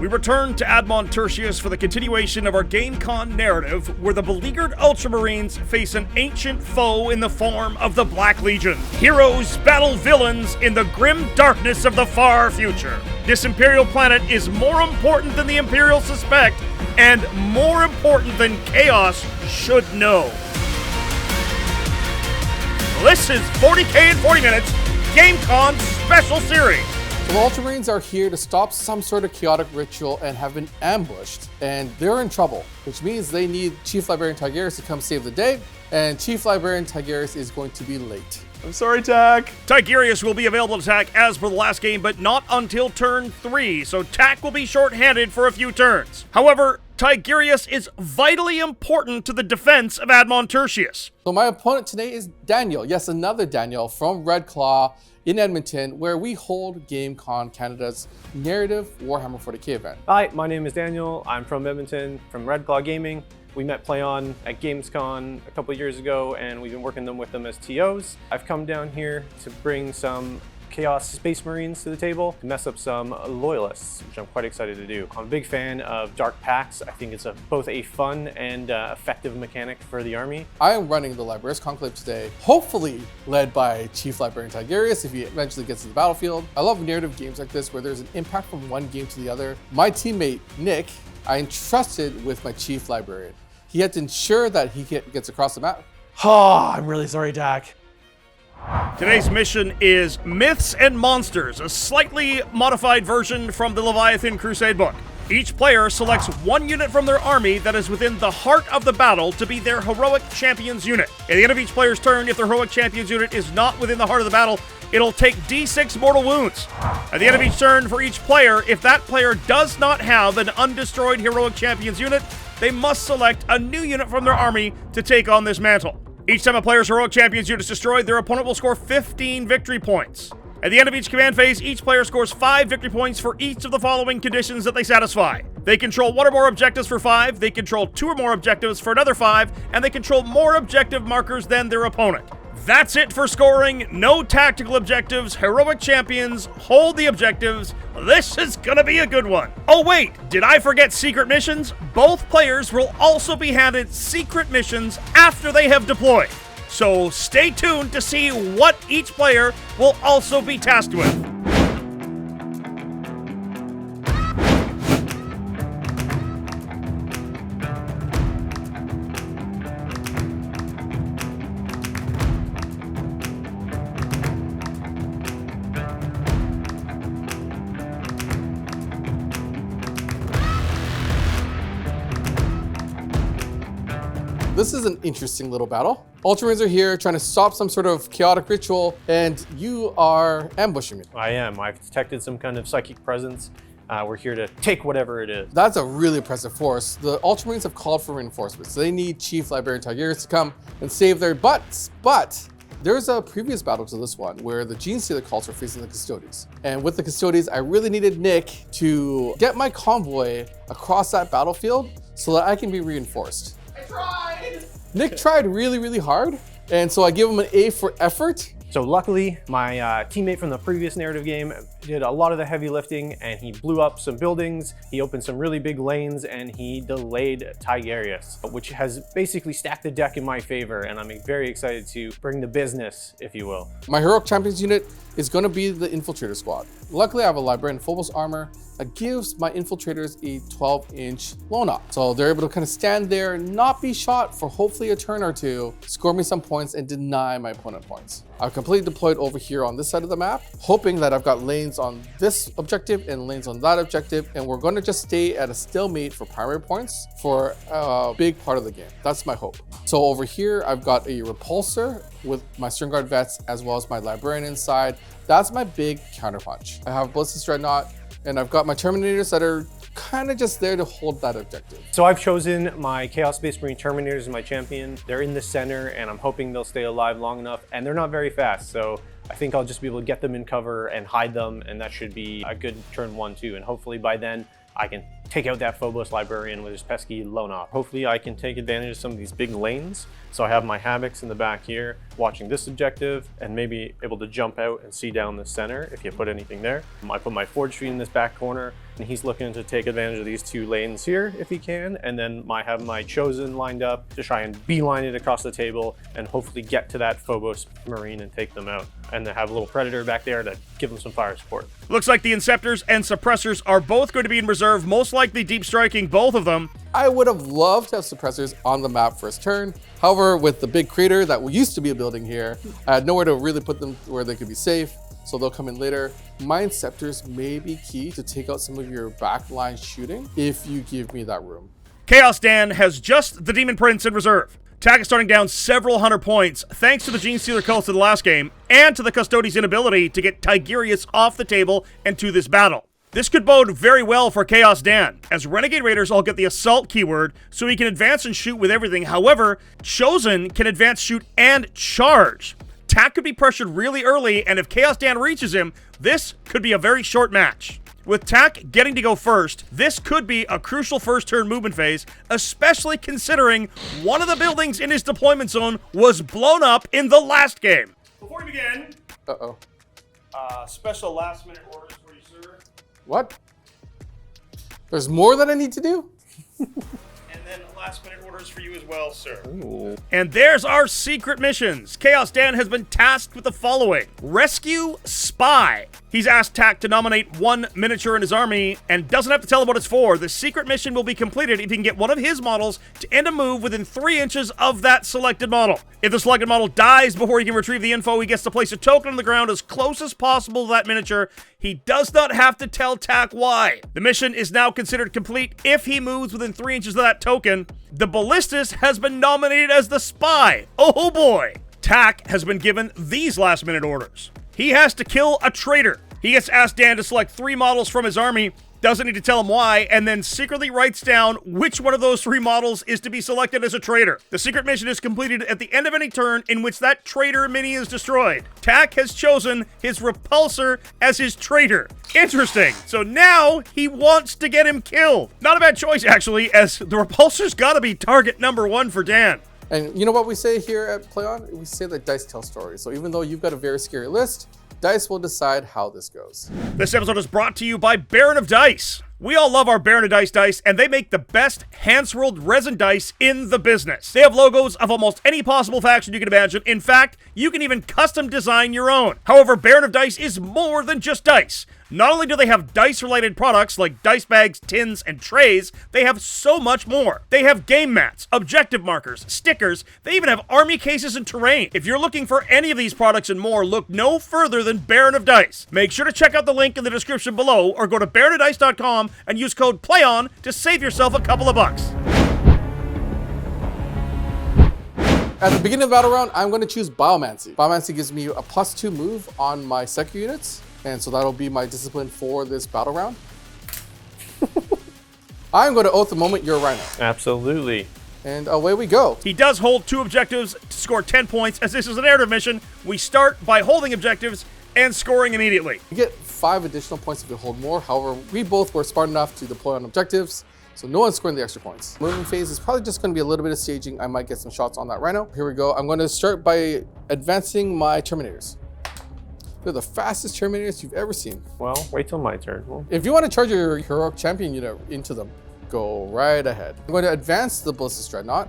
We return to Daemon Prince for the continuation of our GameCon narrative, where the beleaguered Ultramarines face an ancient foe in the form of the Black Legion. Heroes battle villains in the grim darkness of the far future. This Imperial planet is more important than the Imperials suspect, and more important than Chaos should know. This is 40K in 40 Minutes, GameCon Special Series. The Ultramarines are here to stop some sort of chaotic ritual and have been ambushed, and they're in trouble, which means they need Chief Librarian Tigurius to come save the day, and Chief Librarian Tigurius is going to be late. I'm sorry, Tak. Tigurius will be available to attack as per the last game, but not until turn 3, so Tak will be short-handed for a few turns. However, Tigurius is vitally important to the defense of Daemon Prince. So my opponent today is Daniel, yes, another Daniel from Red Claw in Edmonton, where we hold GameCon Canada's narrative Warhammer 40K event. Hi, my name is Daniel. I'm from Edmonton, from Red Claw Gaming. We met PlayOn at Gamescon a couple years ago, and we've been working with them as TOs. I've come down here to bring some Chaos Space Marines to the table to mess up some Loyalists, which I'm quite excited to do. I'm a big fan of Dark Pacts. I think it's both a fun and effective mechanic for the army. I am running the Librarius Conclave today, hopefully led by Chief Librarian Tigurius if he eventually gets to the battlefield. I love narrative games like this where there's an impact from one game to the other. My teammate, Nick, I entrusted with my Chief Librarian. He had to ensure that he gets across the map. Oh, I'm really sorry, Tak. Today's mission is Myths and Monsters, a slightly modified version from the Leviathan Crusade book. Each player selects one unit from their army that is within the heart of the battle to be their heroic champions unit. At the end of each player's turn, if their heroic champions unit is not within the heart of the battle, it'll take D6 mortal wounds. At the end of each turn for each player, if that player does not have an undestroyed heroic champions unit, they must select a new unit from their army to take on this mantle. Each time a player's heroic champions unit is destroyed, their opponent will score 15 victory points. At the end of each command phase, each player scores 5 victory points for each of the following conditions that they satisfy. They control 1 or more objectives for 5, they control 2 or more objectives for another 5, and they control more objective markers than their opponent. That's it for scoring. No tactical objectives, heroic champions, hold the objectives. This is gonna be a good one. Oh wait, did I forget secret missions? Both players will also be handed secret missions after they have deployed. So stay tuned to see what each player will also be tasked with. This is an interesting little battle. Ultramarines are here trying to stop some sort of chaotic ritual, and you are ambushing me. I am. I've detected some kind of psychic presence. We're here to take whatever it is. That's a really impressive force. The Ultramarines have called for reinforcements, so they need Chief Librarian Tigurius to come and save their butts. But there's a previous battle to this one where the Gene Stealer cults are facing the Custodies. And with the Custodies, I really needed Nick to get my convoy across that battlefield so that I can be reinforced. Nick tried really, really hard, and so I give him an A for effort. So luckily, my teammate from the previous narrative game did a lot of the heavy lifting, and he blew up some buildings, he opened some really big lanes, and he delayed Tigurius, which has basically stacked the deck in my favor, and I'm very excited to bring the business, if you will. My heroic champions unit is going to be the Infiltrator Squad. Luckily, I have a Librarian Phobos armor that gives my infiltrators a 12-inch loan up. So they're able to kind of stand there, not be shot for hopefully a turn or two, score me some points, and deny my opponent points. I've completely deployed over here on this side of the map, hoping that I've got lanes on this objective and lanes on that objective, and we're going to just stay at a stalemate for primary points for a big part of the game. That's my hope. So over here, I've got a repulsor with my Stern Guard vets as well as my Librarian inside. That's my big counterpunch. I have Ballistic Dreadnought, and I've got my Terminators that are kind of just there to hold that objective. So I've chosen my Chaos Space Marine Terminators as my champion. They're in the center, and I'm hoping they'll stay alive long enough, and they're not very fast, so I think I'll just be able to get them in cover and hide them, and that should be a good turn 1, 2, and hopefully by then I can take out that Phobos Librarian with his pesky lone op. Hopefully I can take advantage of some of these big lanes. So I have my Havocs in the back here, watching this objective, and maybe able to jump out and see down the center if you put anything there. I put my Forge Feed in this back corner, and he's looking to take advantage of these 2 lanes here if he can, and then I have my Chosen lined up to try and beeline it across the table and hopefully get to that Phobos Marine and take them out. And then have a little Predator back there to give them some fire support. Looks like the Inceptors and Suppressors are both going to be in reserve, most likely deep striking both of them. I would have loved to have suppressors on the map first turn. However, with the big crater that used to be a building here, I had nowhere to really put them where they could be safe, so they'll come in later. My Inceptors may be key to take out some of your backline shooting if you give me that room. Chaos Dan has just the Daemon Prince in reserve. TAC is starting down several hundred points thanks to the Gene Stealer cults of the last game and to the Custodian's inability to get Tigurius off the table and to this battle. This could bode very well for Chaos Dan, as Renegade Raiders all get the assault keyword, so he can advance and shoot with everything. However, Chosen can advance, shoot, and charge. TAC could be pressured really early, and if Chaos Dan reaches him, this could be a very short match. With TAC getting to go first, this could be a crucial first turn movement phase, especially considering one of the buildings in his deployment zone was blown up in the last game. Before we begin, special last minute orders for you, sir. What? There's more that I need to do? And then last minute orders for you as well, sir. Ooh. And there's our secret missions. Chaos Dan has been tasked with the following. Rescue Spy. He's asked TAC to nominate 1 miniature in his army and doesn't have to tell him what it's for. The secret mission will be completed if he can get one of his models to end a move within 3 inches of that selected model. If the selected model dies before he can retrieve the info, he gets to place a token on the ground as close as possible to that miniature. He does not have to tell TAC why. The mission is now considered complete if he moves within 3 inches of that token. The Ballistus has been nominated as the spy. Oh boy! TAC has been given these last minute orders. He has to kill a traitor. He gets asked Dan to select 3 models from his army, doesn't need to tell him why, and then secretly writes down which one of those 3 models is to be selected as a traitor. The secret mission is completed at the end of any turn in which that traitor mini is destroyed. TAC has chosen his repulsor as his traitor. Interesting. So now he wants to get him killed. Not a bad choice, actually, as the repulsor's gotta be target number 1 for Dan. And you know what we say here at Play On? We say that dice tell stories. So even though you've got a very scary list, dice will decide how this goes. This episode is brought to you by Baron of Dice. We all love our Baron of Dice, and they make the best hand-swirled resin dice in the business. They have logos of almost any possible faction you can imagine. In fact, you can even custom design your own. However, Baron of Dice is more than just dice. Not only do they have dice-related products like dice bags, tins, and trays, they have so much more. They have game mats, objective markers, stickers, they even have army cases and terrain. If you're looking for any of these products and more, look no further than Baron of Dice. Make sure to check out the link in the description below or go to baronofdice.com and use code PLAYON to save yourself a couple of bucks. At the beginning of the battle round, I'm going to choose Biomancy. Biomancy gives me a +2 move on my second units, and so that'll be my discipline for this battle round. I'm going to oath the moment you're a Rhino. Absolutely. And away we go. He does hold 2 objectives to score 10 points, as this is a narrative mission. We start by holding objectives and scoring immediately. You get 5 additional points if you hold more. However, we both were smart enough to deploy on objectives, so no one's scoring the extra points. Moving phase is probably just going to be a little bit of staging. I might get some shots on that Rhino. Here we go. I'm going to start by advancing my Terminators. They're the fastest Terminators you've ever seen. Well, wait till my turn. Well, If you want to charge your heroic champion unit into them, go right ahead. I'm going to advance the Ballistus Dreadnought.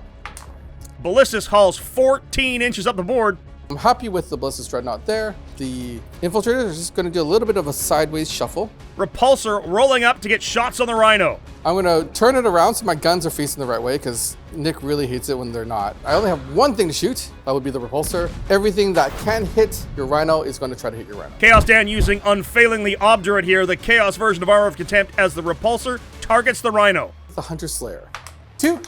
Ballistus hauls 14 inches up the board. I'm happy with the Ballistus Dreadnought there. The Infiltrators are just going to do a little bit of a sideways shuffle. Repulsor rolling up to get shots on the Rhino. I'm going to turn it around so my guns are facing the right way because Nick really hates it when they're not. I only have one thing to shoot. That would be the Repulsor. Everything that can hit your Rhino is going to try to hit your Rhino. Chaos Dan using unfailingly obdurate here. The Chaos version of Armor of Contempt as the Repulsor targets the Rhino. The Hunter Slayer. 2.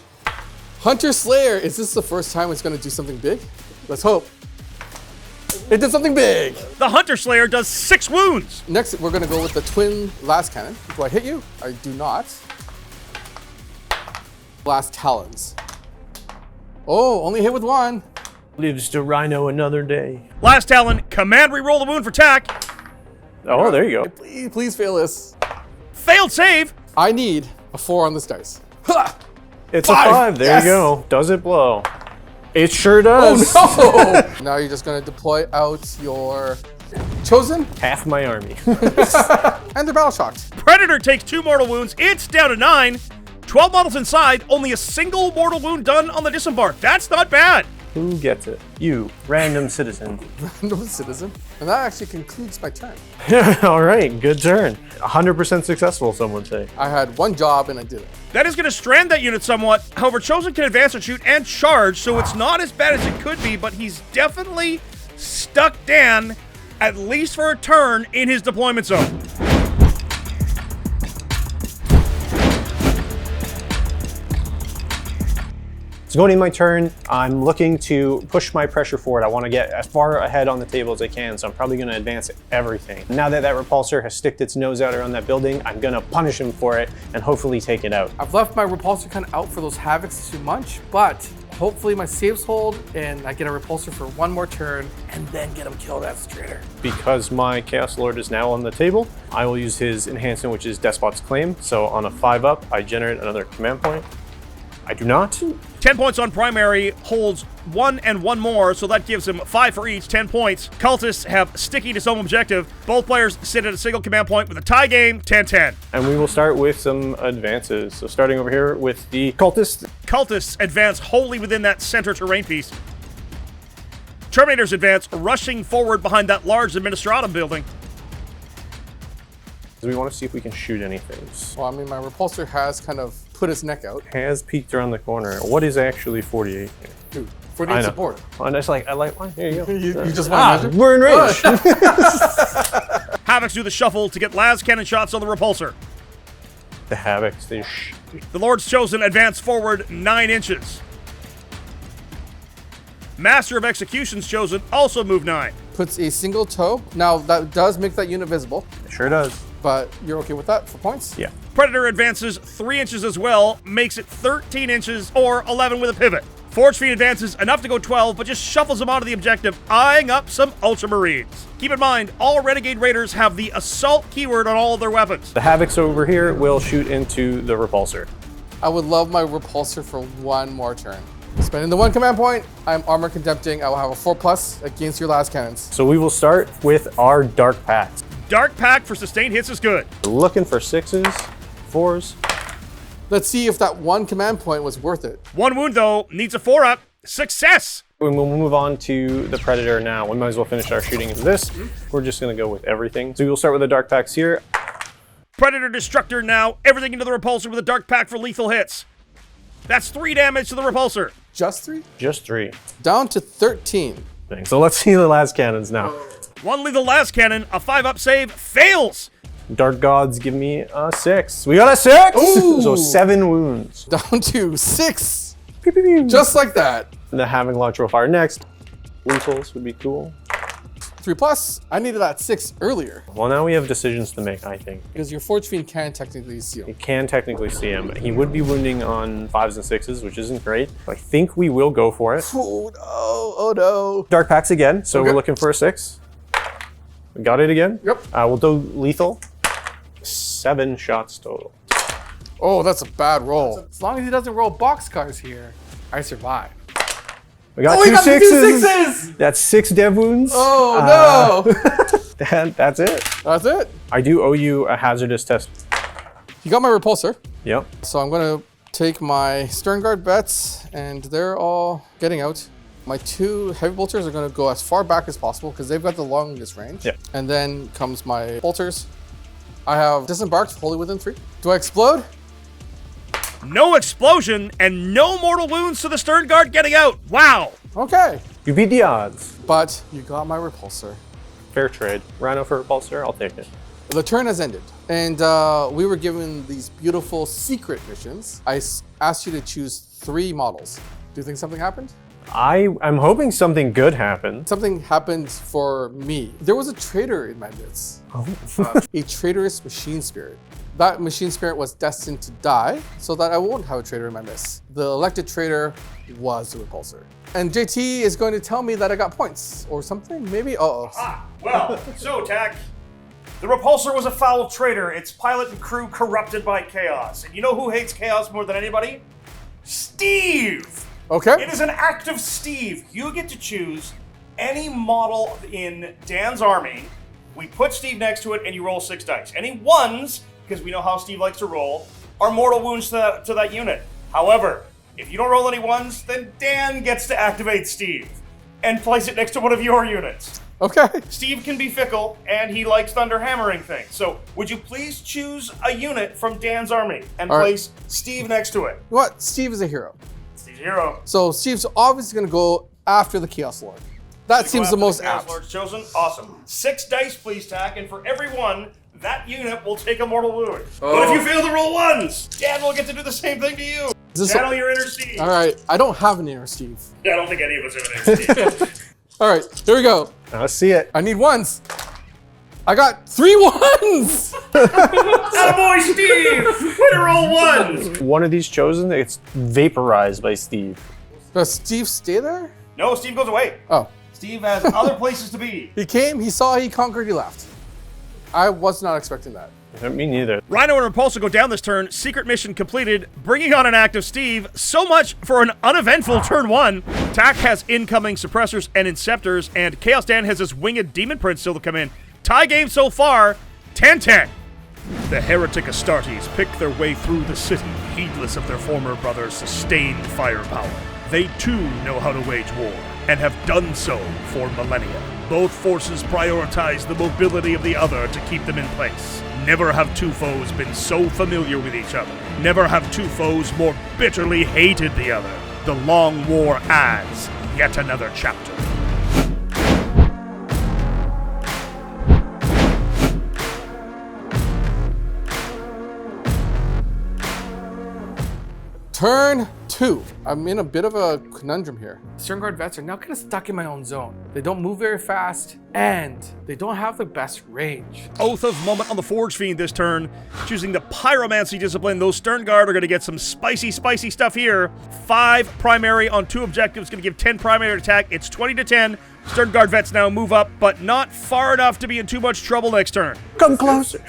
Hunter Slayer. Is this the first time it's going to do something big? Let's hope. It did something big. The Hunter Slayer does 6 wounds. Next, we're going to go with the twin blast cannon. Do I hit you? I do not. Blast talons. Oh, only hit with 1. lives to Rhino another day. Last Talon, command reroll the wound for TAC. Oh, there you go. Please fail this. Failed save. I need A 4 on this dice. It's Five. a 5. There Yes. you go. Does it blow? It sure does. Oh no! Now you're just gonna deploy out your chosen Half my army. and they're battle shocked. Predator takes 2 mortal wounds. It's down to 9. 12 models inside, only a single mortal wound done on the disembark. That's not bad. Who gets it? You, random citizen. Random citizen. And that actually concludes my turn. All right, good turn. 100% successful, some would say. I had one job and I did it. That is going to strand that unit somewhat. However, Chosen can advance and shoot and charge, so it's not as bad as it could be, but he's definitely stuck Dan, at least for a turn, in his deployment zone. It's going in my turn. I'm looking to push my pressure forward. I want to get as far ahead on the table as I can, so I'm probably going to advance everything. Now that that repulsor has sticked its nose out around that building, I'm going to punish him for it and hopefully take it out. I've left my repulsor kind of out for those Havocs to munch, but hopefully my saves hold and I get a repulsor for one more turn and then get him killed as a traitor. Because my Chaos Lord is now on the table, I will use his enhancement, which is Despot's Claim. So on a 5-up, I generate another command point. I do not. 10 points on primary, holds 1 and 1 more, so that gives him 5 for each, 10 points. Cultists have sticky to some objective. Both players sit at a single command point with a tie game, 10-10. And we will start with some advances. So starting over here with the Cultist. Cultists advance wholly within that center terrain piece. Terminators advance, rushing forward behind that large Administratum building. We want to see if we can shoot anything. Well, I mean, my repulsor has kind of put his neck out. Has peeked around the corner. What is actually 48 here? Dude, 48 support. Oh, and I like one. Here you go. You just want to measure? We're in range. Havocs do the shuffle to get las cannon shots on the repulsor. The Havocs. The Lord's Chosen advance forward 9 inches. Master of Execution's Chosen also move 9. Puts a single toe. Now, that does make that unit visible, It sure does. but you're okay with that for points? Yeah. Predator advances 3 inches as well, makes it 13 inches or 11 with a pivot. Forge Fiend advances enough to go 12, but just shuffles him onto the objective, eyeing up some Ultramarines. Keep in mind, all Renegade Raiders have the assault keyword on all of their weapons. The Havocs over here will shoot into the repulsor. I would love my repulsor for one more turn. Spending the 1 command point, I'm armor contempting. I will have a 4+ against your last cannons. So we will start with our Dark Packs. Dark Pack for sustained hits is good. Looking for 6s, 4s. Let's see if that 1 command point was worth it. 1 wound though, needs a 4-up. Success! We'll move on to the Predator now. We might as well finish our shooting into this. We're just going to go with everything. So we'll start with the Dark Packs here. Predator Destructor now, everything into the repulsor with a Dark Pack for lethal hits. That's 3 damage to the repulsor. Just 3? Just 3. Down to 13. So let's see the last cannons now. 1 lethal las cannon, a 5-up save, fails! Dark Gods give me a 6. We got a 6! Ooh. So 7 wounds. Down to 6. Pew, pew, pew. Just like that. And then having lateral fire next. Lethals would be cool. 3+. I needed that 6 earlier. Well, now we have decisions to make, I think. Because your Forge Fiend can technically see We him. can technically see him. He would be wounding on 5s and 6s, which isn't great. I think we will go for it. Oh no, oh no. Dark Packs again, so Okay. we're looking for a 6. We got it again. Yep. We'll do lethal. 7 shots total. Oh, that's a bad roll. As long as he doesn't roll boxcars here, I survive. We got Oh, two we got the 2 sixes. 6s! That's 6 dev wounds. Oh no! That's it. That's it. I do owe you a hazardous test. You got my repulsor. Yep. So I'm gonna take my Stern Guard bets, and they're all getting out. My 2 heavy bolters are gonna go as far back as possible because they've got the longest range. Yeah. And then comes my bolters. I have disembarked wholly within 3. Do I explode? No explosion and no mortal wounds to the Stern Guard getting out. Wow! Okay. You beat the odds. But you got my repulsor. Fair trade. Rhino for repulsor, I'll take it. The turn has ended, and we were given these beautiful secret missions. I asked you to choose 3 models. Do you think something happened? I'm hoping something good happened. Something happened for me. There was a traitor in my midst. Oh. A traitorous machine spirit. That machine spirit was destined to die so that I won't have a traitor in my midst. The elected traitor was the repulsor. And JT is going to tell me that I got points or something, maybe? Uh-oh. Well, so Tack, The repulsor was a foul traitor, its pilot and crew corrupted by chaos. And you know who hates chaos more than anybody? Steve! Okay. It is an act of Steve. You get to choose any model in Dan's army. We put Steve next to it and you roll 6 dice. Any ones, because we know how Steve likes to roll, are mortal wounds to that unit. However, if you don't roll any ones, then Dan gets to activate Steve and place it next to one of your units. Okay. Steve can be fickle, and he likes thunder hammering things. So, would you please choose a unit from Dan's army and place Steve next to it? You know what? Steve is a hero. Steve's a hero. So Steve's obviously going to go after the Chaos Lord. That seems the most Chaos apt. Lord's chosen. Awesome. 6 dice, please, Tack, and for every one, that unit will take a mortal wound. But if you fail to roll ones, Dan will get to do the same thing to you. Channel your inner Steve. All right. I don't have an inner Steve. Yeah, I don't think any of us have an inner Steve. All right. Here we go. Let's see it. I need ones. I got 3 ones. Attaboy, Steve! Way to roll ones! One of these chosen, it's vaporized by Steve. Does Steve stay there? No, Steve goes away. Oh. Steve has other places to be. He came, he saw, he conquered, he left. I was not expecting that. Me neither. Rhino and Repulsor go down this turn. Secret mission completed, bringing on an active Steve. So much for an uneventful turn 1. Tack has incoming suppressors and inceptors, and Chaos Dan has his winged Daemon Prince still to come in. Tie game so far, 10-10. The heretic Astartes pick their way through the city, heedless of their former brother's sustained firepower. They too know how to wage war, and have done so for millennia. Both forces prioritize the mobility of the other to keep them in place. Never have two foes been so familiar with each other. Never have two foes more bitterly hated the other. The long war adds yet another chapter. Turn 2. I'm in a bit of a conundrum here. Sternguard vets are now kind of stuck in my own zone. They don't move very fast, and they don't have the best range. Oath of Moment on the Forge Fiend this turn. Choosing the Pyromancy discipline, those Sternguard are going to get some spicy stuff here. 5 primary on 2 objectives, going to give 10 primary attack. It's 20-10. Sternguard vets now move up, but not far enough to be in too much trouble next turn. Come closer.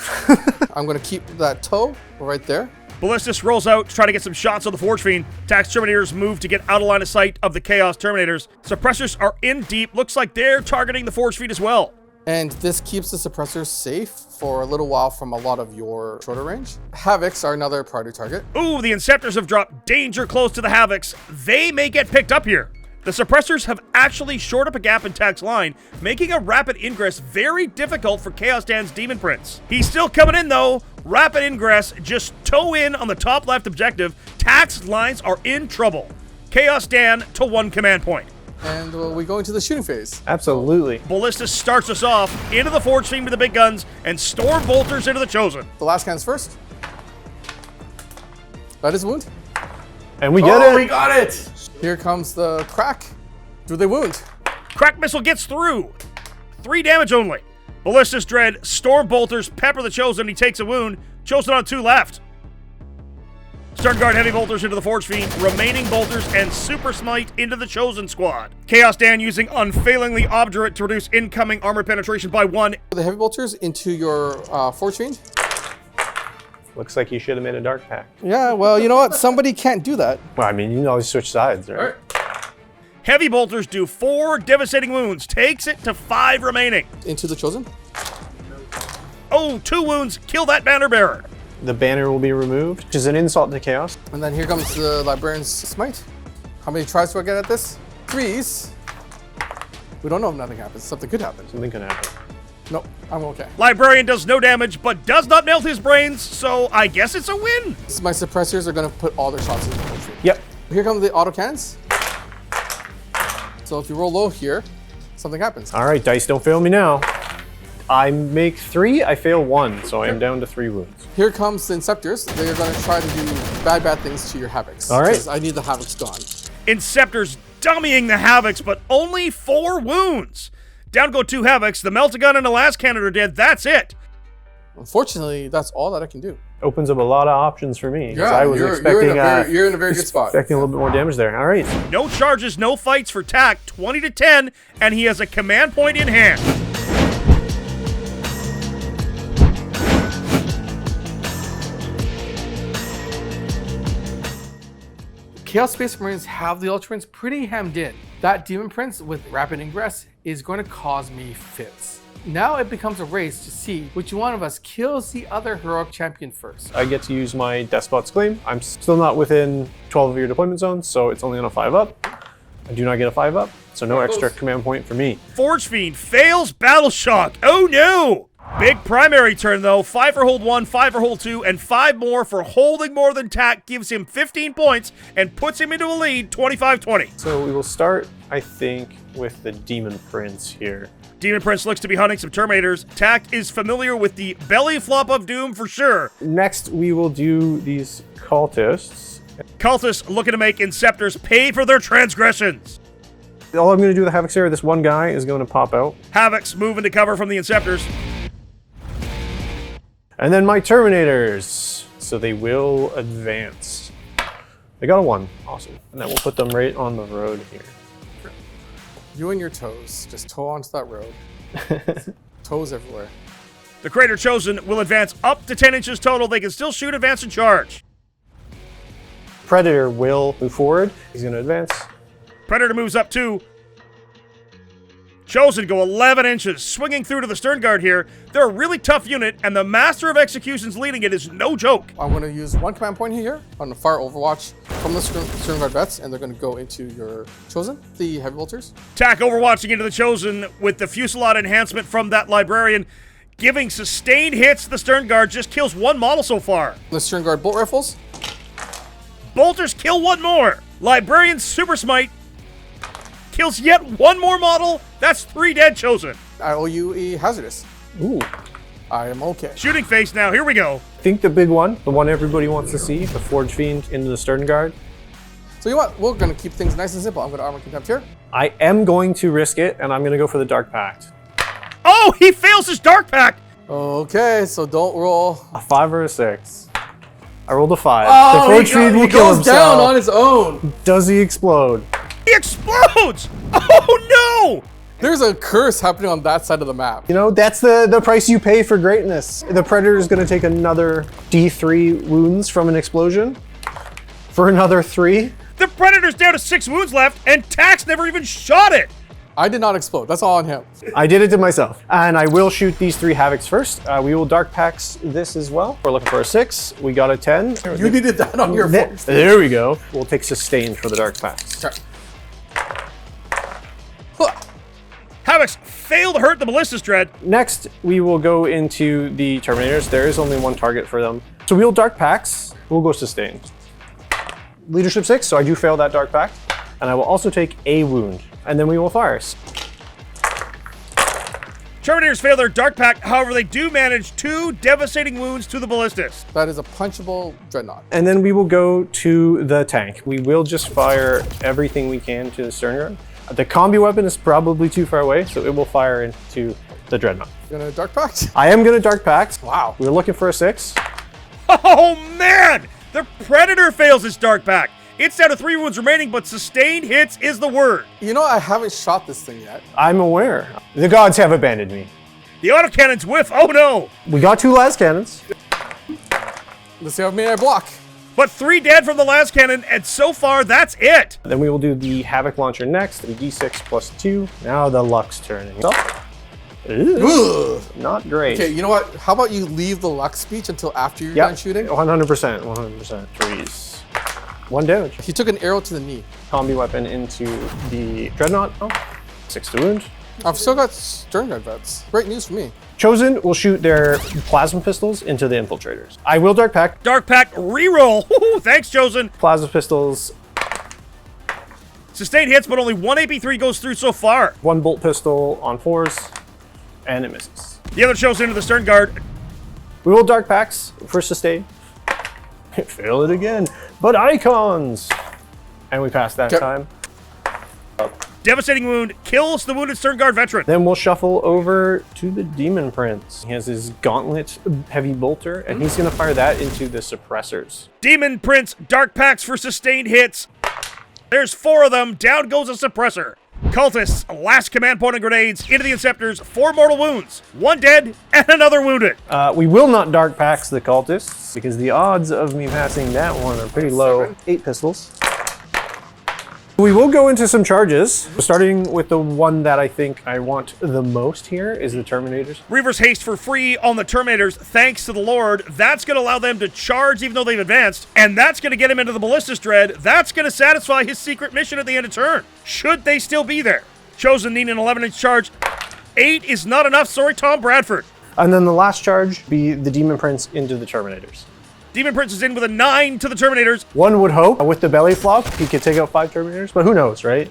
I'm going to keep that toe right there. Ballistus rolls out to try to get some shots on the Forge Fiend. Tax Terminators move to get out of line of sight of the Chaos Terminators. Suppressors are in deep. Looks like they're targeting the Forge Fiend as well. And this keeps the suppressors safe for a little while from a lot of your shorter range. Havocs are another priority target. Ooh, the Inceptors have dropped danger close to the Havocs. They may get picked up here. The suppressors have actually shored up a gap in Tack's line, making a rapid ingress very difficult for Chaos Dan's Daemon Prince. He's still coming in though. Rapid ingress, just toe in on the top left objective. Tack's lines are in trouble. Chaos Dan to 1 command point. And we go into the shooting phase. Absolutely. Ballistus starts us off into the Forge Fiend with the big guns and Storm Bolters into the Chosen. The last cann's first. That is a wound. And we get it. We got it! Here comes the crack. Do they wound? Crack missile gets through. 3 damage only. Ballistus Dread, Storm Bolters, pepper the Chosen. He takes a wound. Chosen on 2 left. Sternguard Heavy Bolters into the Forge Fiend. Remaining Bolters and Super Smite into the Chosen Squad. Chaos Dan using Unfailingly Obdurate to reduce incoming armor penetration by 1. The heavy bolters into your Forge Fiend. Looks like you should have made a dark pack. Yeah, well, you know what? Somebody can't do that. Well, I mean, you can always switch sides, right? Heavy Bolters do 4 devastating wounds. Takes it to 5 remaining. Into the Chosen. Oh, 2 wounds. Kill that banner bearer. The banner will be removed, which is an insult to chaos. And then here comes the Librarian's Smite. How many tries do I get at this? 3s. We don't know if nothing happens. Something could happen. Something could happen. Nope, I'm okay. Librarian does no damage, but does not melt his brains, so I guess it's a win. My suppressors are going to put all their shots into the Forge Fiend. Yep. Here come the autocannons. So if you roll low here, something happens. All right, dice don't fail me now. I make 3, I fail 1, so I am down to 3 wounds. Here comes the Inceptors. They're going to try to do bad things to your Havocs. All right. 'Cause I need the Havocs gone. Inceptors dummying the Havocs, but only 4 wounds. Down go 2 Havocs. The Melt-A-Gun and the last cannon are dead. That's it. Unfortunately, that's all that I can do. Opens up a lot of options for me. 'Cause Yeah, I was expecting, you're in a very good spot. expecting a little bit more damage there. All right. No charges, no fights for Tack. 20-10, and he has a command point in hand. Chaos Space Marines have the Ultramarines pretty hemmed in. That Daemon Prince with rapid ingress is going to cause me fits. Now it becomes a race to see which one of us kills the other heroic champion first. I get to use my Despots claim. I'm still not within 12 of your deployment zones, so it's only on a 5-up. I do not get a 5-up, so no extra command point for me. Forge Fiend fails Battle Shock. Oh no! Big primary turn though. 5 for hold 1, 5 for hold 2, and 5 more for holding more than tack gives him 15 points and puts him into a lead 25-20. So we will start, I think, with the Daemon Prince here. Daemon Prince looks to be hunting some Terminators. Tack is familiar with the belly flop of doom for sure. Next, we will do these Cultists. Cultists looking to make Inceptors pay for their transgressions. All I'm going to do with the Havocs here, this one guy is going to pop out. Havocs moving to cover from the Inceptors. And then my Terminators. So they will advance. They got a 1. Awesome. And then we'll put them right on the road here. You and your toes. Just toe onto that road. Toes everywhere. The Crater Chosen will advance up to 10 inches total. They can still shoot, advance, and charge. Predator will move forward. He's going to advance. Predator moves up 2. Chosen go 11 inches, swinging through to the Stern Guard here. They're a really tough unit, and the Master of Executions leading it is no joke. I'm going to use 1 command point here on the fire overwatch from the Stern Guard vets, and they're going to go into your Chosen, the Heavy Bolters. Tack overwatching into the Chosen with the Fusillade enhancement from that Librarian, giving sustained hits to the Stern Guard, just kills 1 model so far. The Stern Guard bolt rifles. Bolters kill 1 more. Librarian Super Smite kills yet 1 more model. That's 3 dead Chosen. I owe you a hazardous. Ooh. I am okay. Shooting face now. Here we go. I think the big one, the one everybody wants to see, the Forge Fiend into the Stern Guard. So you know what? We're going to keep things nice and simple. I'm going to Armor Contempt here. I am going to risk it, and I'm going to go for the Dark Pact. Oh, he fails his Dark Pact. Okay, so don't roll. A 5 or a 6. I rolled a 5. Oh, the Forge Fiend will he kill goes himself. down on his own. Does he explode? He explodes. Oh no! There's a curse happening on that side of the map. You know, that's the price you pay for greatness. The Predator is going to take another D3 wounds from an explosion for another 3. The Predator's down to 6 wounds left, and Tax never even shot it. I did not explode. That's all on him. I did it to myself. And I will shoot these 3 Havocs first. We will Dark Pax this as well. We're looking for a 6. We got a 10. You needed that on your phone. There we go. We'll take Sustained for the Dark Pax. Okay. Havocs fail to hurt the Ballistus Dread. Next, we will go into the Terminators. There is only 1 target for them. So we'll Dark Pax. We'll go Sustained. Leadership 6, so I do fail that Dark Pact. And I will also take a wound. And then we will fire. Terminators fail their Dark Pact, however, they do manage 2 devastating wounds to the Ballistus. That is a punchable Dreadnought. And then we will go to the tank. We will just fire everything we can to the Stern Guard. The combi weapon is probably too far away, so it will fire into the Dreadnought. You gonna Dark Pact? I am going to Dark Pact. Wow. We're looking for a 6. Oh man! The Predator fails his Dark Pact. It's down to 3 wounds remaining, but sustained hits is the word. You know, I haven't shot this thing yet. I'm aware. The gods have abandoned me. The autocannons whiff, oh no! We got 2 las cannons. Let's see how many I block. But 3 dead from the last cannon, and so far, that's it. Then we will do the Havoc launcher next, the D6 plus 2. Now the Lux turning. Ugh. Not great. Okay, you know what? How about you leave the Lux speech until after you're done shooting? 100%, 100%. 3s. 1 damage. He took an arrow to the knee. Combi weapon into the Dreadnought. 6 to wound. I've still got Stern Guard vets. Great news for me. Chosen will shoot their plasma pistols into the infiltrators. I will Dark Pact. Dark Pact reroll. Thanks, Chosen. Plasma pistols. Sustained hits, but only 1 AP3 goes through so far. 1 bolt pistol on 4s, and it misses. The other Chosen into the Stern Guard. We will Dark Pacts for sustain. Fail it again. But icons! And we pass that time. Devastating wound kills the wounded Stern Guard veteran. Then we'll shuffle over to the Daemon Prince. He has his Gauntlet Heavy Bolter, and he's going to fire that into the suppressors. Daemon Prince, Dark Pacts for sustained hits. There's 4 of them. Down goes a suppressor. Cultists, last command point and grenades into the Inceptors. 4 mortal wounds. 1 dead and another wounded. We will not Dark Pacts the Cultists, because the odds of me passing that one are pretty low. 8 pistols. We will go into some charges, starting with the one that I think I want the most here is the Terminators. Reaver's haste for free on the Terminators, thanks to the Lord. That's going to allow them to charge even though they've advanced, and that's going to get him into the Ballistus Dread. That's going to satisfy his secret mission at the end of turn, should they still be there. Chosen need an 11-inch charge. 8 is not enough, sorry Tom Bradford. And then the last charge be the Daemon Prince into the Terminators. Daemon Prince is in with a 9 to the Terminators. One would hope with the belly flop he could take out 5 Terminators, but who knows, right?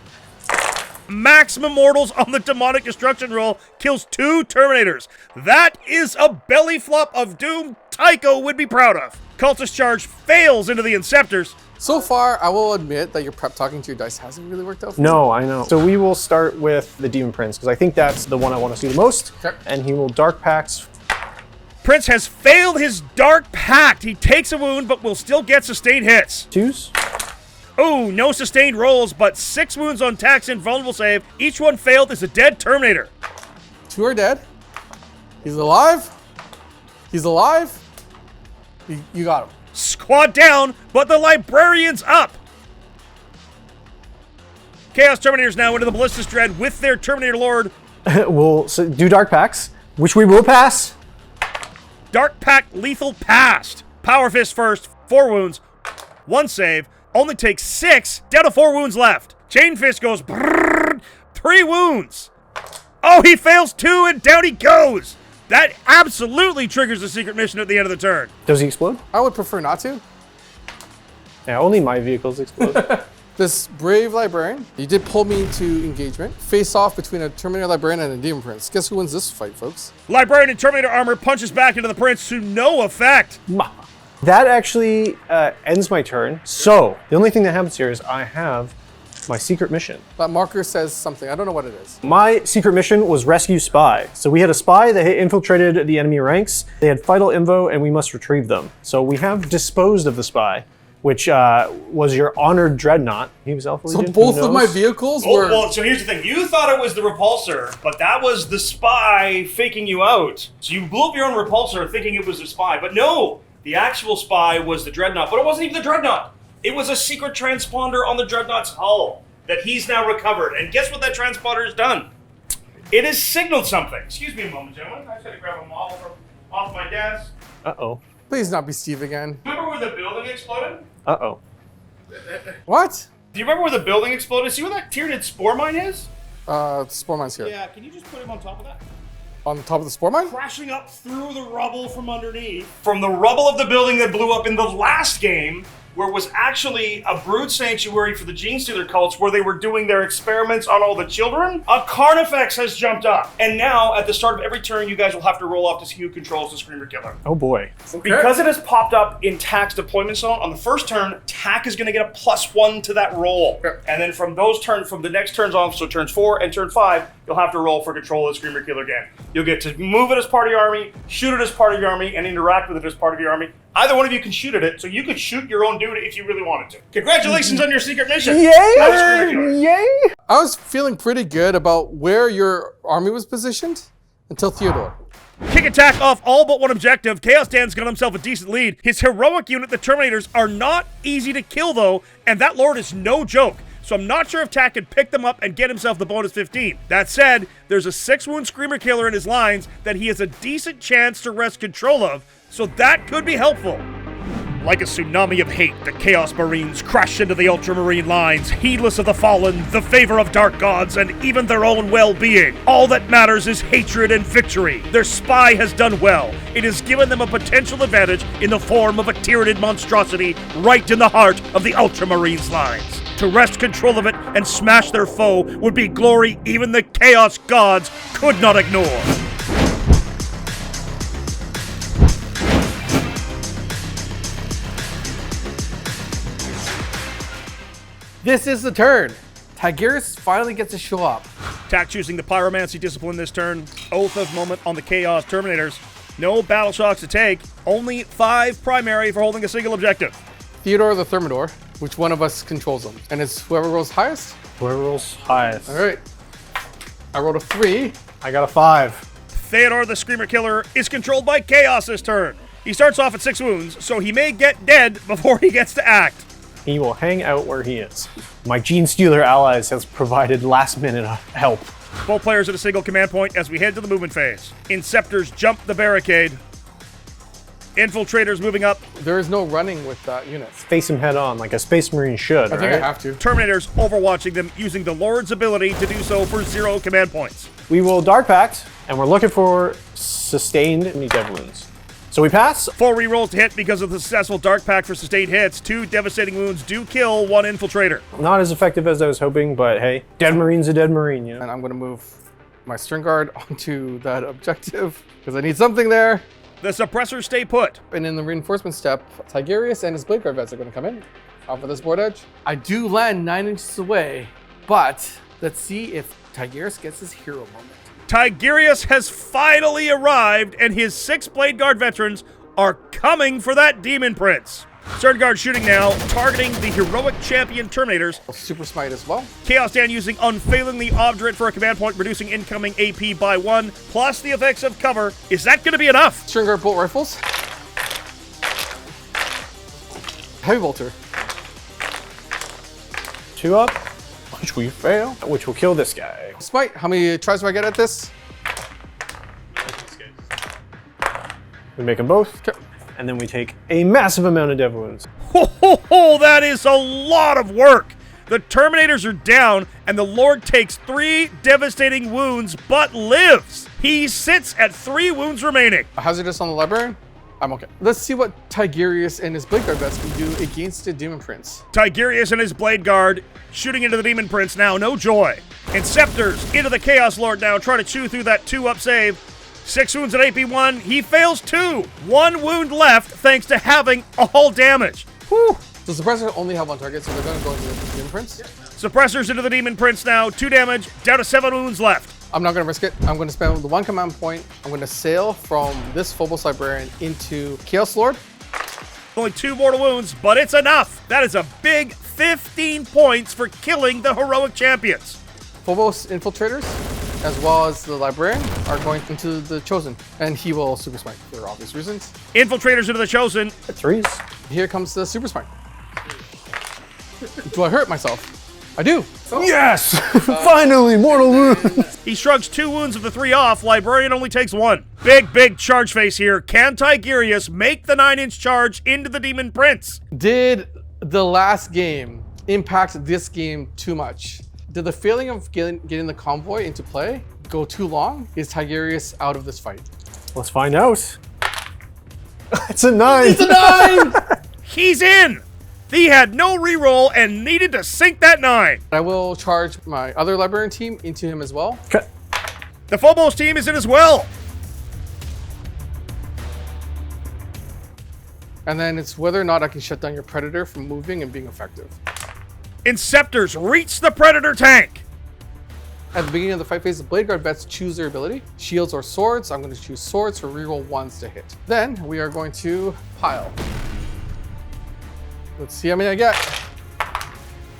Maximum mortals on the demonic destruction roll kills 2 Terminators. That is a belly flop of doom Tycho would be proud of. Cultist charge fails into the Inceptors. So far, I will admit that your prep talking to your dice hasn't really worked out for me. No, I know. So we will start with the Daemon Prince, because I think that's the one I want to see the most. Okay. And he will Dark Pax. Prince has failed his Dark Pact. He takes a wound, but will still get sustained hits. 2s. Oh, no sustained rolls, but 6 wounds on tax and vulnerable save. Each one failed is a dead Terminator. 2 are dead. He's alive. He's alive. You got him. Squad down, but the Librarian's up. Chaos Terminators now into the Ballistus Dread with their Terminator Lord. We'll do Dark Pax, which we will pass. Dark Pact lethal passed. Power Fist first, 4 wounds, 1 save. Only takes 6, down to 4 wounds left. Chain Fist goes brrrr, 3 wounds. Oh, he fails 2 and down he goes. That absolutely triggers the secret mission at the end of the turn. Does he explode? I would prefer not to. Yeah, only my vehicles explode. This brave Librarian, he did pull me into engagement. Face off between a Terminator Librarian and a Daemon Prince. Guess who wins this fight, folks? Librarian in Terminator armor punches back into the Prince to no effect. That actually ends my turn. So the only thing that happens here is I have my secret mission. That marker says something. I don't know what it is. My secret mission was rescue spy. So we had a spy that had infiltrated the enemy ranks. They had vital info and we must retrieve them. So we have disposed of the spy, which was your honored dreadnought. He was Alpha Legion. So both of my vehicles were... Well, so here's the thing. You thought it was the repulsor, but that was the spy faking you out. So you blew up your own repulsor thinking it was a spy. But no, the actual spy was the dreadnought. But it wasn't even the dreadnought. It was a secret transponder on the dreadnought's hull that he's now recovered. And guess what that transponder has done? It has signaled something. Excuse me a moment, gentlemen. I just had to grab a model from off my desk. Uh-oh. Please not be Steve again. Remember where the building exploded? Uh-oh. What? Do you remember where the building exploded? See where that Tyranid spore mine is? Spore mine's here. Yeah, can you just put him on top of that? On the top of the spore mine? Crashing up through the rubble from underneath. From the rubble of the building that blew up in the last game, where it was actually a brood sanctuary for the Gene Stealer cults where they were doing their experiments on all the children, a Carnifex has jumped up. And now, at the start of every turn, you guys will have to roll off to see who controls the Screamer Killer. Oh boy. Okay. Because it has popped up in TAC's deployment zone, on the first turn, TAC is going to get a +1 to that roll. Yep. And then from those turns, from the next turns on, so turns 4 and turn 5, you'll have to roll for control of the Screamer Killer again. You'll get to move it as part of your army, shoot it as part of your army, and interact with it as part of your army. Either one of you can shoot at it, so you could shoot your own dude if you really wanted to. Congratulations on your secret mission. Yay! Yay! I was feeling pretty good about where your army was positioned until Theodore. Kick attack off all but one objective. Chaos Dan's got himself a decent lead. His heroic unit, the Terminators, are not easy to kill though, and that Lord is no joke. So I'm not sure if Tak could pick them up and get himself the bonus 15. That said, there's a 6-wound Screamer Killer in his lines that he has a decent chance to wrest control of, so that could be helpful. Like a tsunami of hate, the Chaos Marines crash into the Ultramarine lines, heedless of the fallen, the favor of dark gods, and even their own well-being. All that matters is hatred and victory. Their spy has done well. It has given them a potential advantage in the form of a Tyranid monstrosity right in the heart of the Ultramarines lines. To wrest control of it and smash their foe would be glory even the Chaos gods could not ignore. This is the turn. Tigurius finally gets to show up. Tak choosing the Pyromancy discipline this turn. Oath of Moment on the Chaos Terminators. No battle shocks to take. Only 5 primary for holding a single objective. Theodore the Thermidor, which one of us controls them? And it's whoever rolls highest? Whoever rolls highest. All right. I rolled a 3. I got a 5. Theodore the Screamer Killer is controlled by Chaos this turn. He starts off at 6 wounds, so he may get dead before he gets to act. He will hang out where he is. My Gene Stealer allies has provided last-minute help. Both players at a single command point as we head to the movement phase. Inceptors jump the barricade. Infiltrators moving up. There is no running with that unit. Face him head on, like a Space Marine should, I think I have to. Terminators overwatching them, using the Lord's ability to do so for 0 command points. We will Dark Pact, and we're looking for sustained any dev wounds. So we pass. 4 rerolls to hit because of the successful Dark Pact for sustained hits. 2 devastating wounds do kill 1 infiltrator. Not as effective as I was hoping, but hey, dead Marine's a dead Marine, you know? And I'm going to move my String Guard onto that objective because I need something there. The suppressors stay put. And in the reinforcement step, Tigurius and his Blade Guard vets are going to come in off of this board edge. I do land 9 inches away, but let's see if Tigurius gets his hero moment. Tigurius has finally arrived, and his 6 Blade Guard veterans are coming for that Daemon Prince. Third Guard shooting now, targeting the heroic champion Terminators. Super Smite as well. Chaos Dan using Unfailingly Obdurate for a command point, reducing incoming AP by 1, plus the effects of cover. Is that going to be enough? String Guard bolt rifles. Heavy bolter. 2 up, which we fail, which will kill this guy. Smite. How many tries do I get at this? We make them both. Okay. And then we take a massive amount of dev wounds. Ho, ho, ho, that is a lot of work. The Terminators are down, and the Lord takes 3 devastating wounds, but lives. He sits at 3 wounds remaining. Hazardous on the Librarian. I'm okay. Let's see what Tigurius and his Blade Guard vets can do against the Daemon Prince. Tigurius and his Blade Guard shooting into the Daemon Prince now, no joy. Inceptors into the Chaos Lord now, trying to chew through that 2-up save. 6 wounds at AP1, he fails 2. 1 wound left thanks to having all damage. Whew. The suppressors only have 1 target, so they're going to go into the Daemon Prince. Yeah. Suppressors into the Daemon Prince now, 2 damage, down to 7 wounds left. I'm not going to risk it. I'm going to spend the 1 command point. I'm going to sail from this Phobos Librarian into Chaos Lord. Only 2 mortal wounds, but it's enough. That is a big 15 points for killing the heroic champions. Phobos Infiltrators, as well as the Librarian, are going into the Chosen, and he will Super Smite for obvious reasons. Infiltrators into the Chosen. At 3s. Here comes the Super Smite. Do I hurt myself? I do. Yes! Finally, mortal wounds! He shrugs 2 wounds of the 3 off. Librarian only takes 1. Big charge face here. Can Tigurius make the 9-inch charge into the Daemon Prince? Did the last game impact this game too much? Did the failing of getting the convoy into play go too long? Is Tigurius out of this fight? Let's find out. It's a 9! It's a 9! He's in! He had no reroll and needed to sink that 9. I will charge my other Librarian team into him as well. Okay. The Phobos team is in as well. And then it's whether or not I can shut down your Predator from moving and being effective. Inceptors reach the Predator tank. At the beginning of the fight phase, the Blade Guard vets choose their ability. Shields or swords. I'm going to choose swords for reroll 1s to hit. Then we are going to pile. Let's see how many I get.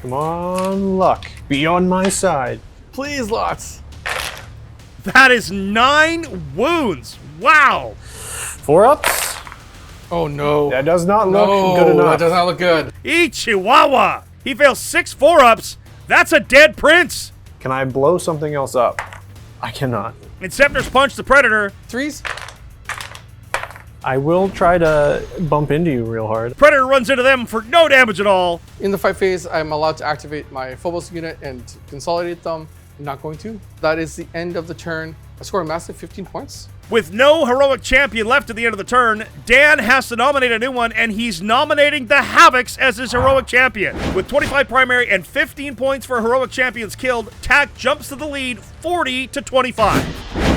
Come on, luck. Be on my side. Please, lots. That is 9 wounds. Wow. 4 ups. Oh no. That does not look good enough. That does not look good. Chihuahua. He fails 6 4-ups. That's a dead prince. Can I blow something else up? I cannot. Inceptors punch the Predator. 3s. I will try to bump into you real hard. Predator runs into them for no damage at all. In the fight phase, I'm allowed to activate my Phobos unit and consolidate them. I'm not going to. That is the end of the turn. I score a massive 15 points. With no heroic champion left at the end of the turn, Dan has to nominate a new one, and he's nominating the Havocs as his heroic champion. With 25 primary and 15 points for heroic champions killed, TAC jumps to the lead 40-25.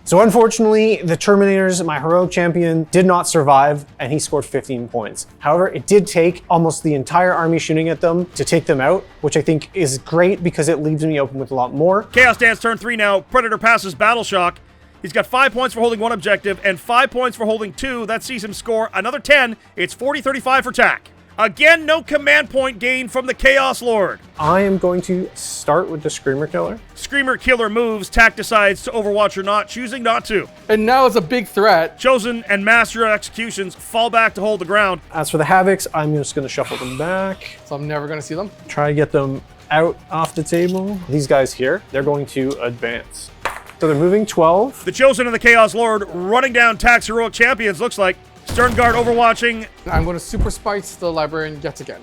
So unfortunately, the Terminators, my heroic champion, did not survive, and he scored 15 points. However, it did take almost the entire army shooting at them to take them out, which I think is great because it leaves me open with a lot more. Chaos Dance turn 3 now. Predator passes Battle Shock. He's got 5 points for holding 1 objective and 5 points for holding 2. That sees him score another 10. It's 40-35 for TAC. Again, no command point gain from the Chaos Lord. I am going to start with the Screamer Killer. Screamer Killer moves, Tack decides to overwatch or not, choosing not to. And now it's a big threat. Chosen and Master of Executions fall back to hold the ground. As for the Havocs, I'm just going to shuffle them back. So I'm never going to see them. Try to get them out off the table. These guys here, they're going to advance. So they're moving 12. The Chosen and the Chaos Lord running down Tack's heroic champions, looks like. Stern Guard overwatching. I'm going to super spice the Librarian yet again.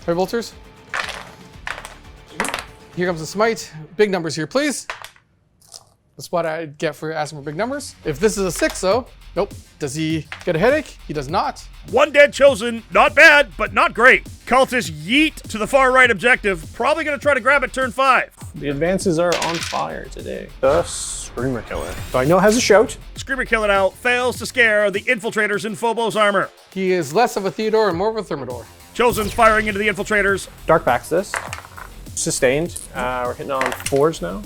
Heavy bolters. Here comes the smite. Big numbers here, please. That's what I get for asking for big numbers. If this is a 6, though, nope. Does he get a headache? He does not. One dead Chosen. Not bad, but not great. Cultist yeet to the far right objective. Probably going to try to grab it turn 5. The advances are on fire today. The Screamer Killer. So I know has a shout. Screamer Killer now fails to scare the infiltrators in Phobos armor. He is less of a Theodore and more of a Thermidor. Chosen's firing into the infiltrators. Dark backs this. Sustained. We're hitting on 4s now.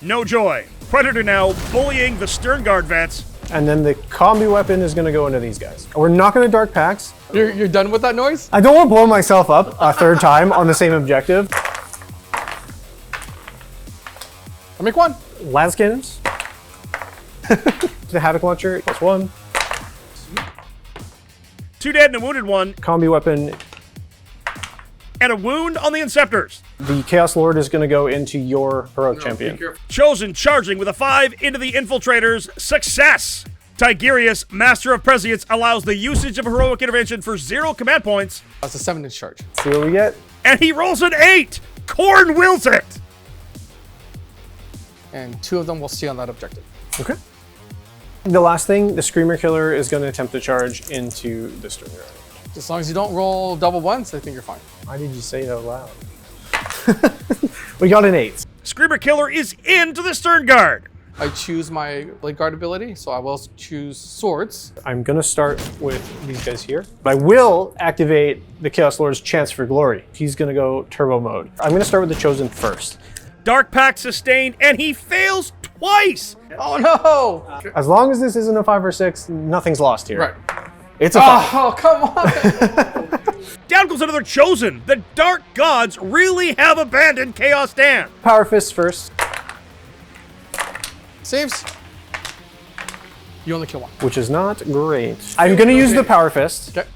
No joy. Predator now bullying the Stern Guard vets. And then the combi weapon is going to go into these guys. We're not going to dark packs. You're done with that noise? I don't want to blow myself up a third time on the same objective. I make 1. Las cannons. The Havoc launcher, +1. 2 dead and a wounded one. Combi weapon. And a wound on the Inceptors. The Chaos Lord is going to go into your heroic champion. Chosen charging with a 5 into the infiltrators. Success! Tigurius, Master of Prescience, allows the usage of heroic intervention for 0 command points. That's a 7-inch charge. See what we get. And he rolls an 8! Korn wills it! And 2 of them will stay on that objective. Okay. The last thing, the Screamer Killer is going to attempt to charge into the Stern Guard. As long as you don't roll double ones, I think you're fine. Why did you say it out loud? We got an 8. Screamer Killer is into the Stern Guard. I choose my Blade Guard ability, so I will choose swords. I'm going to start with these guys here. But I will activate the Chaos Lord's Chance for Glory. He's going to go turbo mode. I'm going to start with the Chosen first. Dark Pact sustained, and he fails twice. Oh no! As long as this isn't a 5 or 6, nothing's lost here. Right. It's a 5. Oh, come on! Down goes another Chosen. The Dark Gods really have abandoned Chaos Dan. Power Fist first, Saves. You only kill 1. which is not great. I'm going to use the Power Fist. Okay.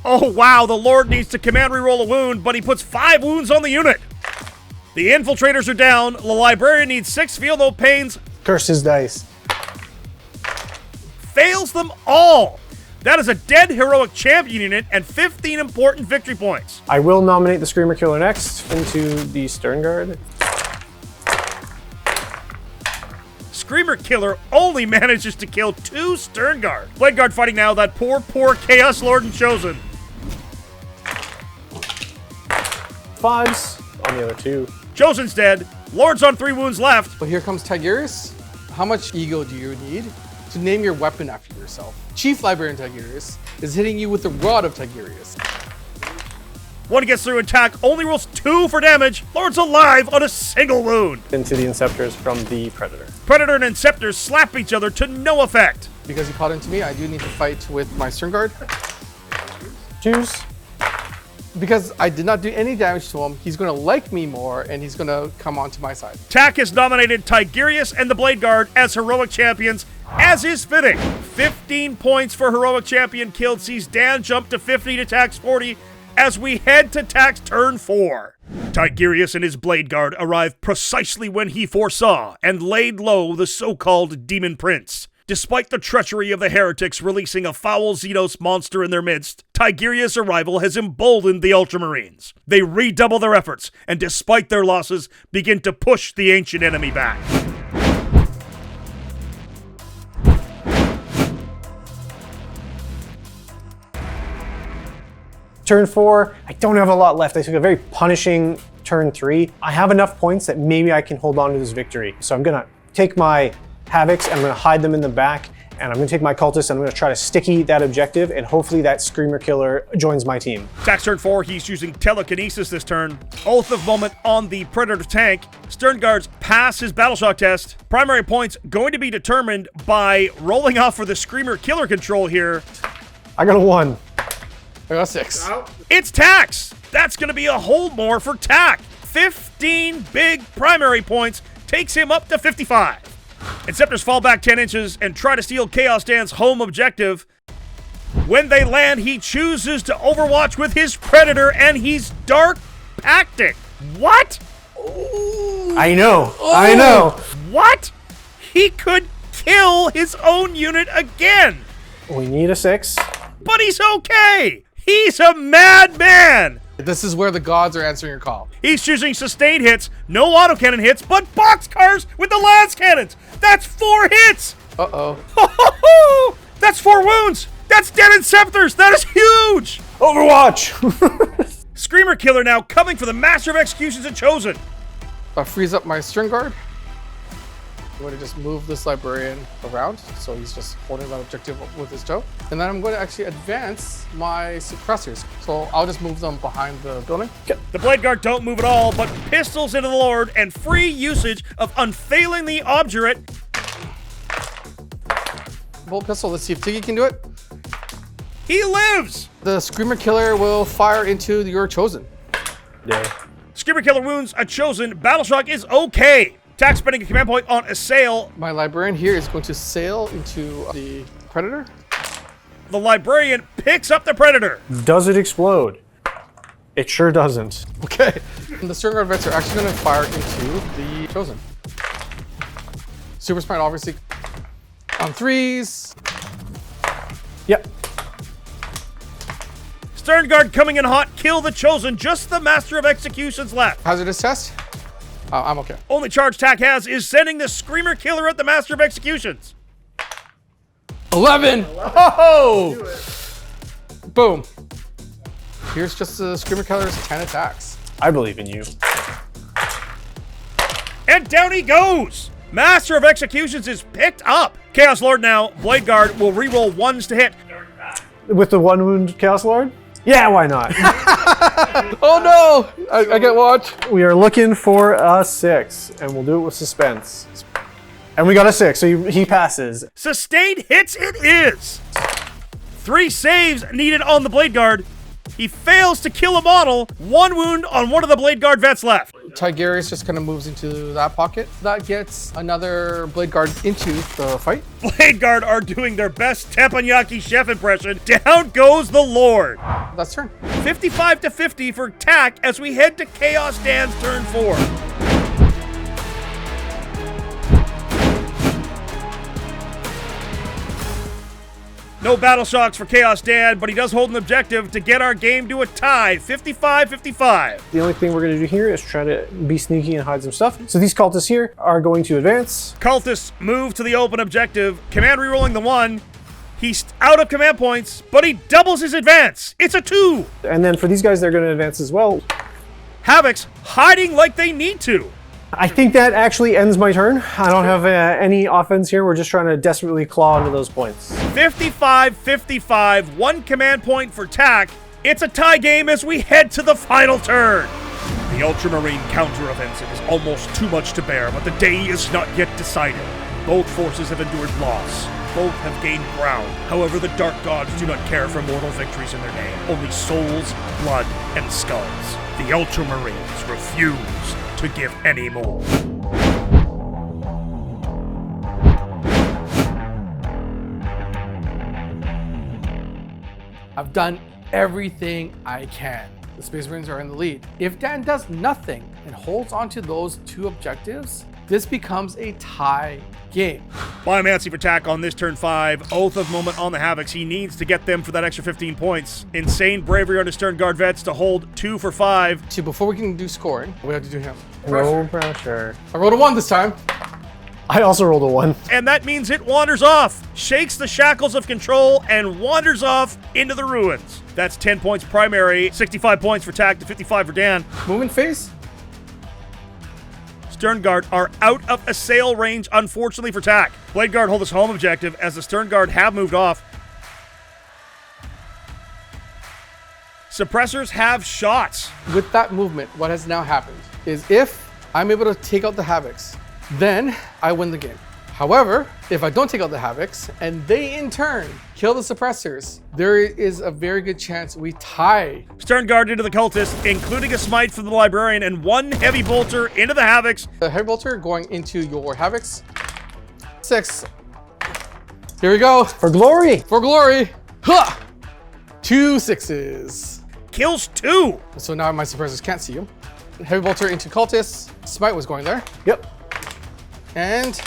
Oh wow, the Lord needs to command reroll a wound, but he puts 5 wounds on the unit. The infiltrators are down. The Librarian needs 6 feel no pains. Curse his dice. Fails them all. That is a dead heroic champion unit and 15 important victory points. I will nominate the Screamer Killer next into the Stern Guard. Screamer Killer only manages to kill 2 Stern Guard. Blade Guard fighting now that poor Chaos Lord and Chosen. 5s on the other 2. Chosen's dead. Lord's on 3 wounds left. But here comes Tigurius. How much ego do you need to name your weapon after yourself? Chief Librarian Tigurius is hitting you with the Rod of Tigurius. One gets through attack, only rolls 2 for damage. Lord's alive on a single wound. Into the Inceptors from the Predator. Predator and Inceptors slap each other to no effect. Because he caught into me, I do need to fight with my Stern Guard. Choose. Because I did not do any damage to him, he's going to like me more, and he's going to come onto my side. Tack has nominated Tigurius and the Blade Guard as heroic champions, as is fitting. 15 points for heroic champion killed sees Dan jump to 50 to Tack's 40 as we head to Tack's turn 4. Tigurius and his Blade Guard arrive precisely when he foresaw and laid low the so-called Daemon Prince. Despite the treachery of the heretics releasing a foul Xenos monster in their midst, Tigurius' arrival has emboldened the Ultramarines. They redouble their efforts, and despite their losses, begin to push the ancient enemy back. Turn 4, I don't have a lot left. I took a very punishing turn 3. I have enough points that maybe I can hold on to this victory. So I'm gonna take my Havocs and I'm gonna hide them in the back, and I'm gonna take my Cultists and I'm gonna try to sticky that objective, and hopefully that Screamer Killer joins my team. Tack's turn 4, he's using telekinesis this turn. Oath of Moment on the Predator tank. Stern Guards pass his Battleshock test. Primary points going to be determined by rolling off for the Screamer Killer control here. I got a 1. I got 6. It's Tax! That's gonna be a hold more for Tack. 15 big primary points takes him up to 55. Inceptors fall back 10 inches and try to steal Chaos Dan's home objective. When they land, he chooses to overwatch with his Predator, and he's Dark Tactic. What? I know. I know. What? He could kill his own unit again. We need a 6. But he's okay. He's a madman. This is where the gods are answering your call. He's choosing sustained hits, no autocannon hits, but boxcars with the lance cannons. That's 4 hits. Uh-oh. That's 4 wounds. That's dead Inceptors. That is huge. Overwatch! Screamer Killer now coming for the Master of Executions and Chosen. Freeze up my Stern Guard. I'm going to just move this Librarian around, so he's just holding that objective with his toe. And then I'm going to actually advance my suppressors. So I'll just move them behind the building. The Blade Guard don't move at all, but pistols into the Lord and free usage of Unfailing the Obdurate. Bolt pistol, let's see if Tiggy can do it. He lives! The Screamer Killer will fire into your Chosen. Yeah. Screamer Killer wounds a Chosen. Battleshock is okay. Tack spending a command point on Assail. My Librarian here is going to sail into the Predator. The Librarian picks up the Predator. Does it explode? It sure doesn't. Okay. And the Stern Guard vets are actually going to fire into the Chosen. Super Smite, obviously, on 3s. Yep. Stern Guard coming in hot. Kill the Chosen. Just the Master of Executions left. Hazardous test. I'm okay. Only charge Tack has is sending the Screamer Killer at the Master of Executions. 11. Oh! Boom. Here's just the Screamer Killer's 10 attacks. I believe in you. And down he goes. Master of Executions is picked up. Chaos Lord now. Blade Guard will reroll 1s to hit. With the 1 wound Chaos Lord? Yeah, why not? Oh no! I get watch. We are looking for a 6, and we'll do it with suspense. And we got a 6, so he passes. Sustained hits it is. 3 saves needed on the Blade Guard. He fails to kill a model. 1 wound on one of the Blade Guard vets left. Tigurius just kind of moves into that pocket. That gets another Blade Guard into the fight. Blade Guard are doing their best teppanyaki chef impression. Down goes the Lord. That's turn. 55 to 50 for Tack as we head to Chaos Dan's turn 4. No battle shocks for Chaos Dan, but he does hold an objective to get our game to a tie, 55-55. The only thing we're going to do here is try to be sneaky and hide some stuff. So these cultists here are going to advance. Cultists move to the open objective. Command rerolling the 1. He's out of command points, but he doubles his advance. It's a 2. And then for these guys, they're going to advance as well. Havocs hiding like they need to. I think that actually ends my turn. I don't have any offense here. We're just trying to desperately claw into those points. 55-55, 1 command point for Tack. It's a tie game as we head to the final turn. The Ultramarine counteroffensive is almost too much to bear, but the day is not yet decided. Both forces have endured loss. Both have gained ground. However, the Dark Gods do not care for mortal victories in their name. Only souls, blood, and skulls. The Ultramarines refuse to give any more. I've done everything I can. The Space Marines are in the lead. If Dan does nothing and holds onto those 2 objectives, this becomes a tie game. Biomancy for Tack on this turn 5. Oath of Moment on the Havocs. He needs to get them for that extra 15 points. Insane Bravery on his Stern Guard vets to hold 2 for 5. See, before we can do scoring, we have to do him. Roll pressure. I rolled a 1 this time. I also rolled a 1. And that means it wanders off, shakes the shackles of control, and wanders off into the ruins. That's 10 points primary, 65 points for Tack to 55 for Dan. Movement phase. Stern Guard are out of assail range, unfortunately for Tack. Blade Guard hold his home objective as the Stern Guard have moved off. Suppressors have shots. With that movement, what has now happened is if I'm able to take out the Havocs, then I win the game. However, if I don't take out the Havocs, and they in turn kill the suppressors, there is a very good chance we tie. Stern Guard into the Cultist, including a smite from the Librarian and 1 heavy bolter into the Havocs. The heavy bolter going into your Havocs. 6. Here we go. For glory! For glory. Huh! 2 6s. Kills 2. So now my suppressors can't see you. Heavy bolter into Cultists. Smite was going there. Yep. And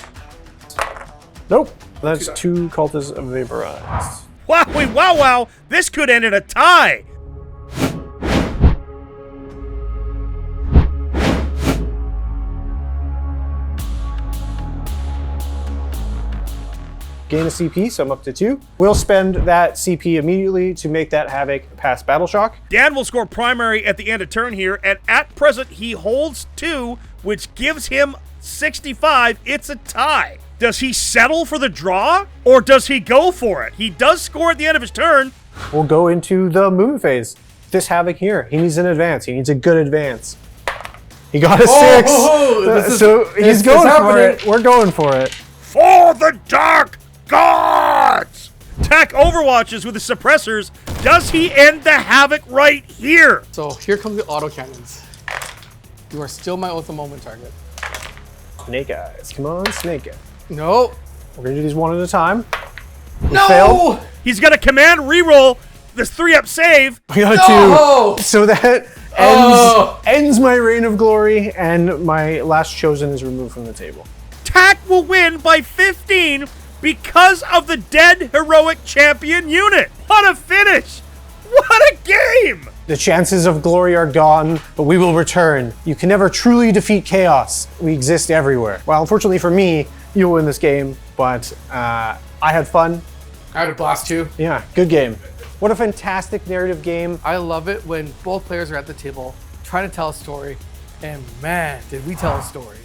Nope. That's 2 cultists vaporized. Wow, wow. This could end in a tie. Gain a CP, so I'm up to 2. We'll spend that CP immediately to make that Havoc pass Battle Shock. Dan will score primary at the end of turn here, and at present he holds 2, which gives him 65. It's a tie. Does he settle for the draw, or does he go for it? He does score at the end of his turn. We'll go into the movement phase. This Havoc here, he needs an advance. He needs a good advance. He got a 6. So he's going for it. We're going for it. For the Dark Gods! Tack overwatches with the suppressors. Does he end the Havoc right here? so here come the autocannons. You are still my oath of moment target. Snake Eyes. Come on, Snake Eyes. No. We're going to do these one at a time. We No! failed. He's got a command reroll. This 3-up save. We got No! 2. So that ends my reign of glory, and my last chosen is removed from the table. Tack will win by 15 because of the dead heroic champion unit. What a finish! What a game! The chances of glory are gone, but we will return. You can never truly defeat chaos. We exist everywhere. Well, unfortunately for me, you'll win this game, but I had fun. I had a blast too. Yeah, good game. What a fantastic narrative game. I love it when both players are at the table trying to tell a story, and man, did we tell a story.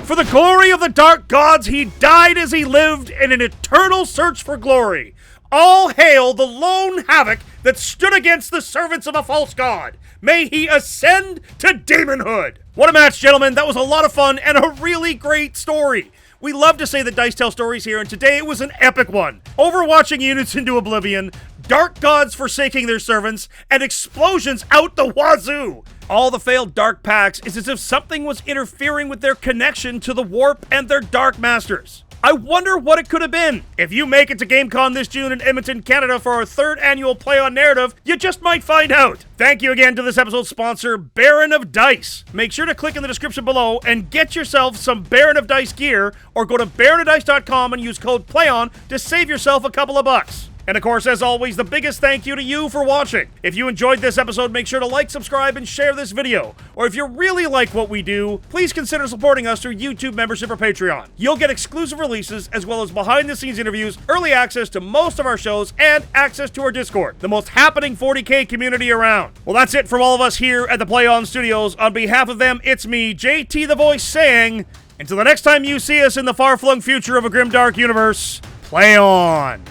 For the glory of the Dark Gods, he died as he lived in an eternal search for glory. All hail the lone Havoc that stood against the servants of a false god. May he ascend to demonhood. What a match, gentlemen. That was a lot of fun and a really great story. We love to say that dice tell stories here, and today it was an epic one. Overwatching units into oblivion, dark gods forsaking their servants, and explosions out the wazoo. All the failed dark packs is as if something was interfering with their connection to the warp and their dark masters. I wonder what it could have been. If you make it to GameCon this June in Edmonton, Canada for our 3rd annual Play On Narrative, you just might find out. Thank you again to this episode's sponsor, Baron of Dice. Make sure to click in the description below and get yourself some Baron of Dice gear, or go to baronofdice.com and use code PLAYON to save yourself a couple of bucks. And of course, as always, the biggest thank you to you for watching. If you enjoyed this episode, make sure to like, subscribe, and share this video. Or if you really like what we do, please consider supporting us through YouTube membership or Patreon. You'll get exclusive releases, as well as behind-the-scenes interviews, early access to most of our shows, and access to our Discord, the most happening 40K community around. Well, that's it from all of us here at the Play On Studios. On behalf of them, it's me, JT the Voice, saying, until the next time you see us in the far-flung future of a grimdark universe, play on!